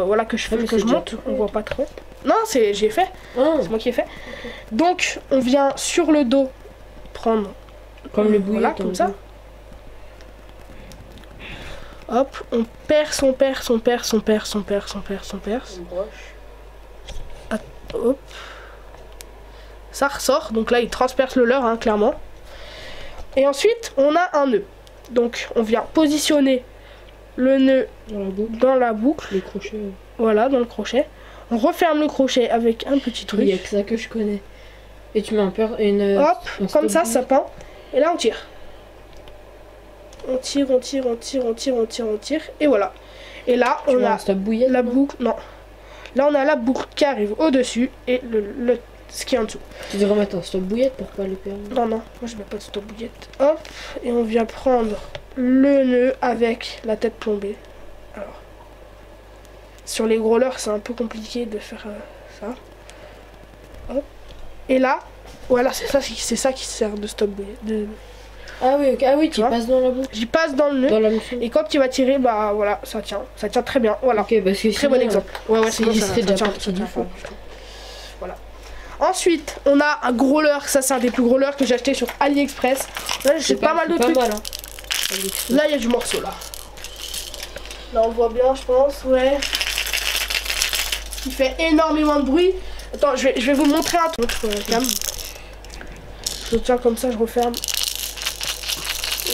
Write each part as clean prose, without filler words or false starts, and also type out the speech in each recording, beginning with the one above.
Voilà que je fais, que je monte, on voit pas trop. Non, j'ai fait, c'est moi qui ai fait. Donc on vient sur le dos prendre comme le bouillon, voilà, comme ça. Hop, on perce, on perce, on perce, on perce, on perce, on perce, on perce. Hop. Ça ressort, donc là il transperce le leurre, hein, clairement. Et ensuite on a un nœud. Donc on vient positionner le nœud dans la boucle. Le crochet. Voilà, dans le crochet. On referme le crochet avec un petit truc. Il y a que ça que je connais. Et tu mets hop, comme ça, ça pend. Et là on tire. On tire, on tire, on tire, on tire, on tire, on tire. Et voilà. Et là on a la boucle. Non. Là on a la boucle qui arrive au-dessus et ce qui est en dessous. Tu devrais mettre un stop bouillette pour pas le perdre. Non, non, moi je mets pas de stop bouillette. Hop, et on vient prendre le nœud avec la tête plombée. Alors, sur les gros leurres, c'est un peu compliqué de faire ça. Hop. Et là, voilà, c'est ça qui sert de stop bouillette. Ah oui, ok, ah oui, tu passes dans la boucle. J'y passe dans le nœud. Et quand tu vas tirer, bah voilà, ça tient très bien. Voilà. Ok, parce que très bon exemple. Ouais, c'est déjà voilà. Ensuite, on a un gros leurre. Ça, c'est un des plus gros leurres que j'ai acheté sur AliExpress. Là, j'ai pas mal de trucs. Mal, hein. Là, il y a du morceau là. Là, on le voit bien, je pense. Ouais. Il fait énormément de bruit. Attends, je vais vous montrer un truc. Je tiens comme ça, je referme.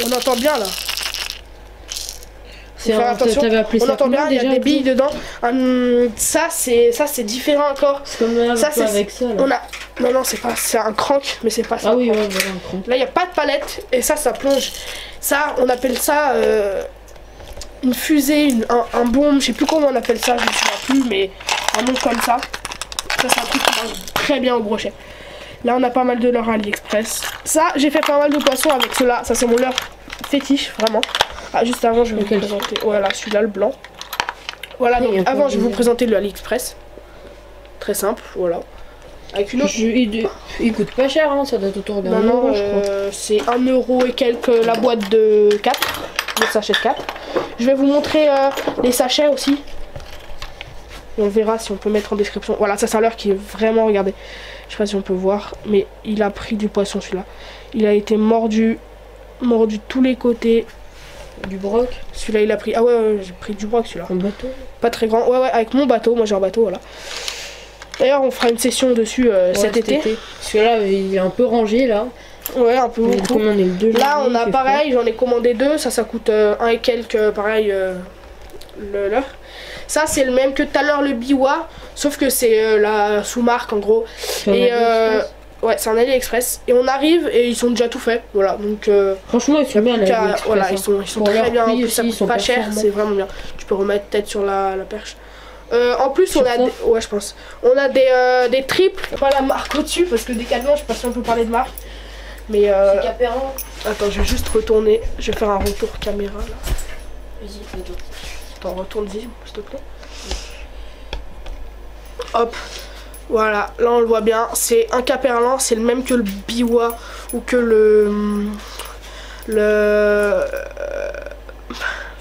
On entend bien là. Attention, on entend bien, il y a des billes dedans. Ça c'est différent encore. C'est comme ça, avec ça. Là. On a... Non, c'est un crank, mais c'est pas ça. Ah oui, ouais, voilà, un crank. Là, il n'y a pas de palette et ça plonge. Ça, on appelle ça une fusée, un bombe, je sais plus comment on appelle ça, je ne sais plus, mais un nom comme ça. Ça, c'est un truc qui marche très bien au brochet. Là, on a pas mal de leurres AliExpress. Ça, j'ai fait pas mal de poissons avec cela. Ça, c'est mon leurre fétiche, vraiment. Ah, juste avant, je vais vous présenter. Voilà, celui-là, le blanc. Voilà, donc avant, je vais vous présenter le AliExpress. Très simple, voilà. Avec une autre. Il coûte pas cher, hein, ça doit être autour d'un euro, je crois. C'est 1 euro et quelques la boîte de 4. Le sachet de 4. Je vais vous montrer les sachets aussi. Et on verra si on peut mettre en description. Voilà, ça c'est un leurre qui est vraiment, regardez. Je sais pas si on peut voir, mais il a pris du poisson celui-là. Il a été mordu de tous les côtés. Du broc. Celui-là il a pris. Ah ouais, j'ai pris du broc celui-là. Un bateau. Pas très grand. Ouais, avec mon bateau. Moi j'ai un bateau, voilà. D'ailleurs, on fera une session dessus cet été. Celui-là, il est un peu rangé là. Ouais, un peu beaucoup. Là, on a pareil, j'en ai commandé 2. Ça coûte 1 et quelques, pareil, le leurre. Ça, c'est le même que tout à l'heure, le biwa. Sauf que c'est la sous-marque en gros. Et ouais, c'est un AliExpress. Et on arrive et ils sont déjà tout faits. Voilà, donc. Franchement, ils sont bien là. Voilà, ils sont très bien. En plus, ça coûte pas cher. C'est vraiment bien. Tu peux remettre peut-être sur la perche. En plus, on a des, ouais, je pense. On a des triples. Pas la marque au-dessus parce que Decathlon, je sais pas si on peut parler de marque. Mais c'est Caperan. Attends, je vais juste retourner. Je vais faire un retour caméra là. Vas-y, fais-toi. Attends, retourne-y, s'il te plaît. Hop. Voilà, là on le voit bien. C'est un Caperlan, c'est le même que le biwa ou que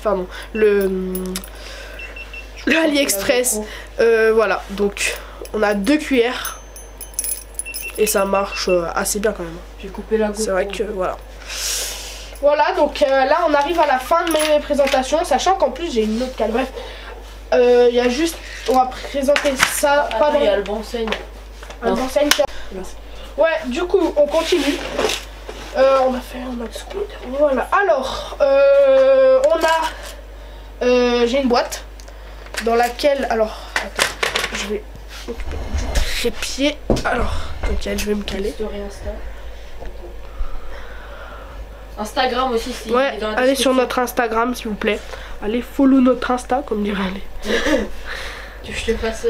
pardon, le AliExpress. Voilà, donc on a 2 cuillères. Et ça marche assez bien quand même. J'ai coupé la goutte. C'est vrai que voilà. Voilà, donc là on arrive à la fin de mes présentations, sachant qu'en plus j'ai une autre cale. Bref, il y a juste, on va présenter ça. Attends, il y a le benseigne. Ouais, du coup on continue. On a voilà. Alors, j'ai une boîte dans laquelle, alors, attends, je vais m'occuper du trépied. Alors, ok, je vais me caler. Instagram aussi, si. Ouais, allez sur notre Instagram s'il vous plaît. Allez follow notre Insta comme dirait les. Tu veux que je te fasse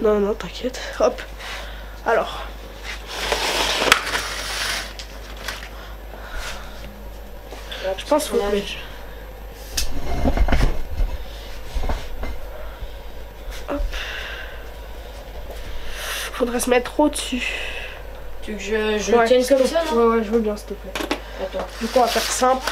Non, non, t'inquiète. Hop. Alors. Je pense qu'il faut mettre. Hop. Faudrait se mettre au-dessus. Tu veux que je le tienne comme ça, non? Ouais, je veux bien, s'il te plaît. Attends. Du coup, on va faire simple.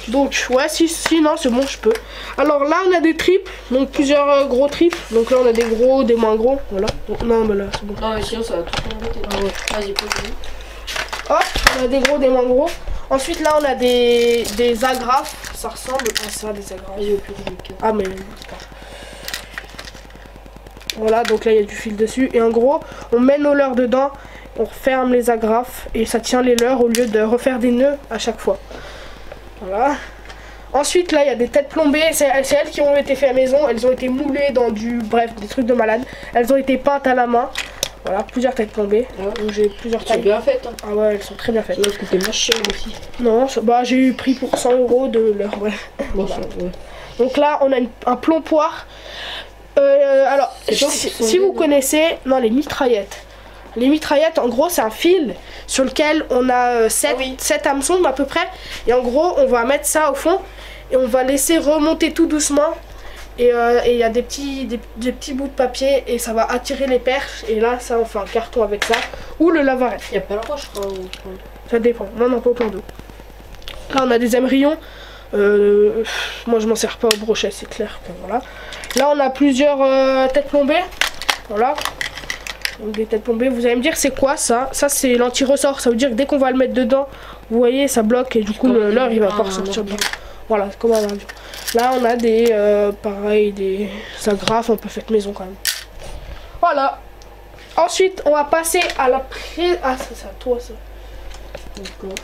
Donc ouais, si non c'est bon, je peux. Alors là on a des tripes, donc plusieurs gros tripes. Donc là on a des gros, des moins gros, voilà. Donc, non mais là c'est bon. Non mais sinon ça va tout embêter. Ah ouais. Vas-y, pose-le. Hop, on a des gros, des moins gros. Ensuite là on a des agrafes, ça ressemble à ça, des agrafes. Ah mais voilà, donc là il y a du fil dessus. Et en gros, on met nos leurres dedans, on referme les agrafes et ça tient les leurres au lieu de refaire des nœuds à chaque fois. Voilà. Ensuite là il y a des têtes plombées, c'est elles qui ont été faites à la maison, elles ont été moulées dans bref, des trucs de malade. Elles ont été peintes à la main. Voilà, plusieurs têtes plombées. Donc j'ai plusieurs tailles. C'est bien fait. Hein. Ah ouais, elles sont très bien faites. Ça doit coûter moins cher aussi. Non, bah j'ai eu pris pour 100 € de leur. Ouais. Bon, Voilà. ça, ouais. Donc là on a un plomb poire. Alors, si vous connaissez, non, les mitraillettes. Les mitraillettes, en gros, c'est un fil sur lequel on a 7 hameçons à peu près. Et en gros, on va mettre ça au fond et on va laisser remonter tout doucement. Et il y a des petits bouts de papier et ça va attirer les perches. Et là, ça, on fait un carton avec ça. Ou le lave-arrêt. Il n'y a pas le droit, je crois. Ça dépend. Non, pas au plan d'eau. Là, on a des émerillons. Moi, je m'en sers pas au brochet, c'est clair. Voilà. Là, on a plusieurs têtes plombées. Voilà. Donc, des têtes plombées. Vous allez me dire, c'est quoi ça? Ça, c'est l'anti-ressort. Ça veut dire que dès qu'on va le mettre dedans, vous voyez, ça bloque et du coup, le leurre, il va pas ressortir dedans. Voilà, c'est comme un avion. Là, on a des, pareil, des agrafes un peu faites maison quand même. Voilà. Ensuite, on va passer à la Ah, c'est ça, toi, ça.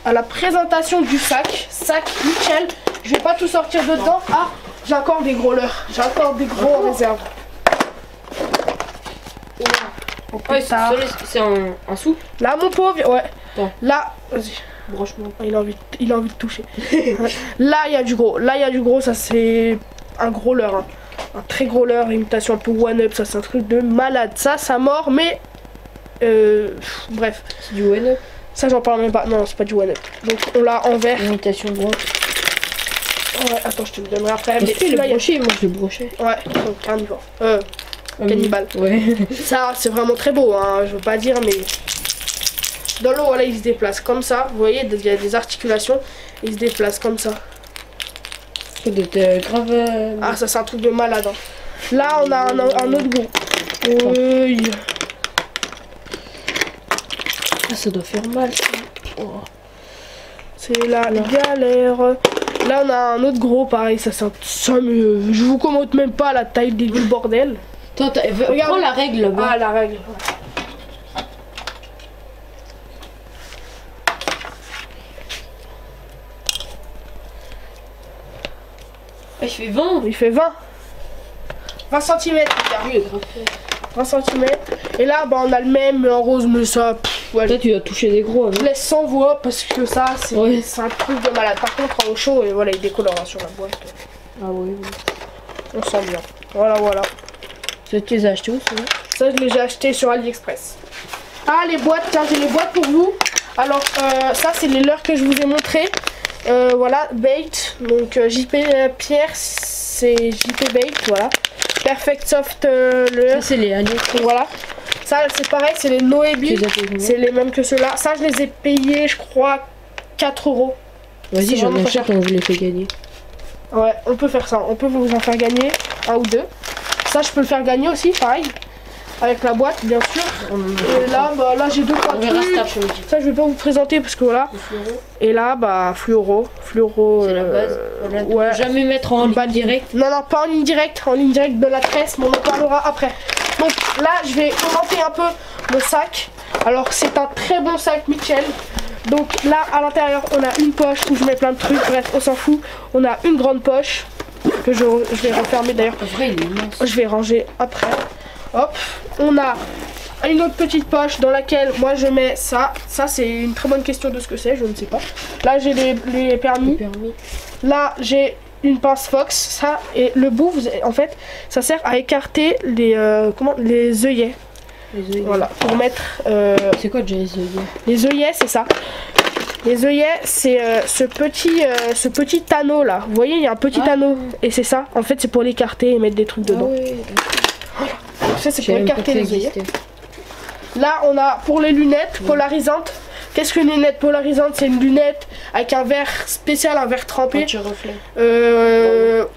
À la présentation du sac Mitchell. Je vais pas tout sortir dedans. Ah, j'ai encore des gros leurres. J'ai encore des gros en réserve. Ouais, c'est un sou. Là mon pauvre, ouais. Bon. Là, vas-y. Franchement. Il a envie de toucher. Là il y a du gros. Là il y a du gros. Ça c'est un gros leurre. Hein. Un très gros leurre. Imitation un peu one up. Ça c'est un truc de malade. Ça mord mais bref. C'est du one up. Ça j'en parle même pas. Non c'est pas du one up. Donc on l'a en vert. Imitation de broche. Ouais, attends, je te le donnerai après. Mais tu l'as broché, moi je l'ai broché. Ouais, donc carnivore. Cannibale. Ouais. Ça, c'est vraiment très beau, hein, je veux pas dire, mais... Dans l'eau, voilà, il se déplace comme ça. Vous voyez, il y a des articulations. Il se déplace comme ça. Ça doit être grave... Ah, ça, c'est un truc de malade. Hein. Là, on a un autre gros. Oui. Ah, ça doit faire mal. Oh. C'est la galère. Là, on a un autre gros, pareil. Ça, mais je vous commente même pas la taille du bordel. Toi, prends la règle là-bas. Ah, la règle. Il fait 20. Il fait 20. 20 cm. 20 cm. Et là, bah, on a le même, mais en rose, mais ça... Ouais. Toi, tu as touché des gros. Je laisse sans voix parce que ça, c'est un truc de malade. Par contre, en chaud, et voilà, il décolore sur la boîte. Ah oui. On sent bien. Voilà. Ça, tu les as achetés où, ça, je les ai achetés sur AliExpress. Ah, les boîtes, tiens, j'ai les boîtes pour vous. Alors, ça, c'est les leurres que je vous ai montré. Voilà, bait. Donc, JP Pierre, c'est JP bait, voilà. Perfect Soft leurre. Ça, c'est les AliExpress. Voilà. Ça, c'est pareil, c'est les Noébi. C'est les mêmes que ceux-là. Ça, je les ai payés, je crois, 4 €. Vas-y, j'en achète quand je les fais gagner. Ouais, on peut faire ça. On peut vous en faire gagner un ou deux. Ça, je peux le faire gagner aussi, pareil. Avec la boîte, bien sûr. Et là, bah, là j'ai 2-3 trucs. Ça, je vais pas vous présenter parce que voilà. Et là, bah, fluoro. C'est la base. Ouais. Jamais mettre en ligne directe. Non, pas en ligne directe. En ligne directe de la tresse, mais on en parlera après. Donc là, je vais commenter un peu le sac. Alors, c'est un très bon sac Mitchell. Donc là, à l'intérieur, on a une poche où je mets plein de trucs. Bref, on s'en fout. On a une grande poche que je vais refermer d'ailleurs. Je vais ranger après. Hop, on a une autre petite poche dans laquelle moi je mets ça. Ça, c'est une très bonne question de ce que c'est, je ne sais pas. Là, j'ai les permis. Là, j'ai une pince Fox. Ça, et le bout, en fait, ça sert à écarter les œillets. Voilà, pour mettre... C'est quoi déjà les œillets? Les œillets, c'est ça. Les œillets, c'est ce petit anneau là. Vous voyez, il y a un petit anneau. Et c'est ça. En fait, c'est pour l'écarter et mettre des trucs dedans. Voilà. Ça, c'est pour écarter les œillets. Là, on a pour les lunettes polarisantes. Qu'est-ce qu'une lunette polarisante? C'est une lunette avec un verre spécial, un verre trempé. Anti-reflet.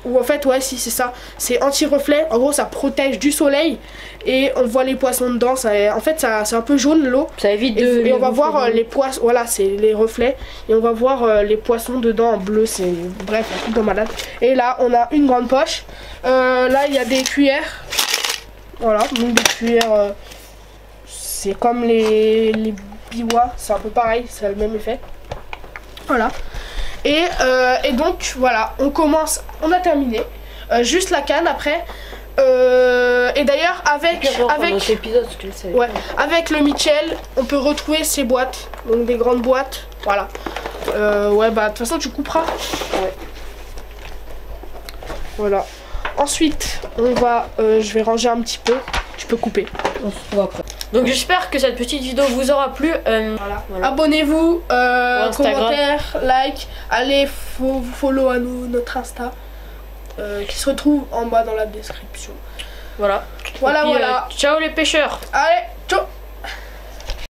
Ou en fait, ouais, si c'est ça. C'est anti-reflet. En gros, ça protège du soleil et on voit les poissons dedans. En fait, c'est un peu jaune l'eau. Ça évite de. Et on va voir les poissons. Voilà, c'est les reflets. Et on va voir les poissons dedans en bleu. C'est bref, un truc de malade. Et là, on a une grande poche. Là, il y a des cuillères. Voilà, donc des cuillères. C'est comme les biwa, c'est un peu pareil, ça a le même effet. Voilà. Et donc voilà, on commence, on a terminé. Juste la canne après. Et d'ailleurs avec épisode, tu le sais. Ouais, avec le Mitchell, on peut retrouver ces boîtes, donc des grandes boîtes. Voilà. Ouais, bah de toute façon tu couperas. Ouais. Voilà. Ensuite, on va, je vais ranger un petit peu. Tu peux couper. On se retrouve après. Donc j'espère que cette petite vidéo vous aura plu. Voilà. Abonnez-vous, commentaire, like, allez follow à nous, notre Insta qui se retrouve en bas dans la description. Voilà. Voilà, puis, voilà. Ciao les pêcheurs. Allez.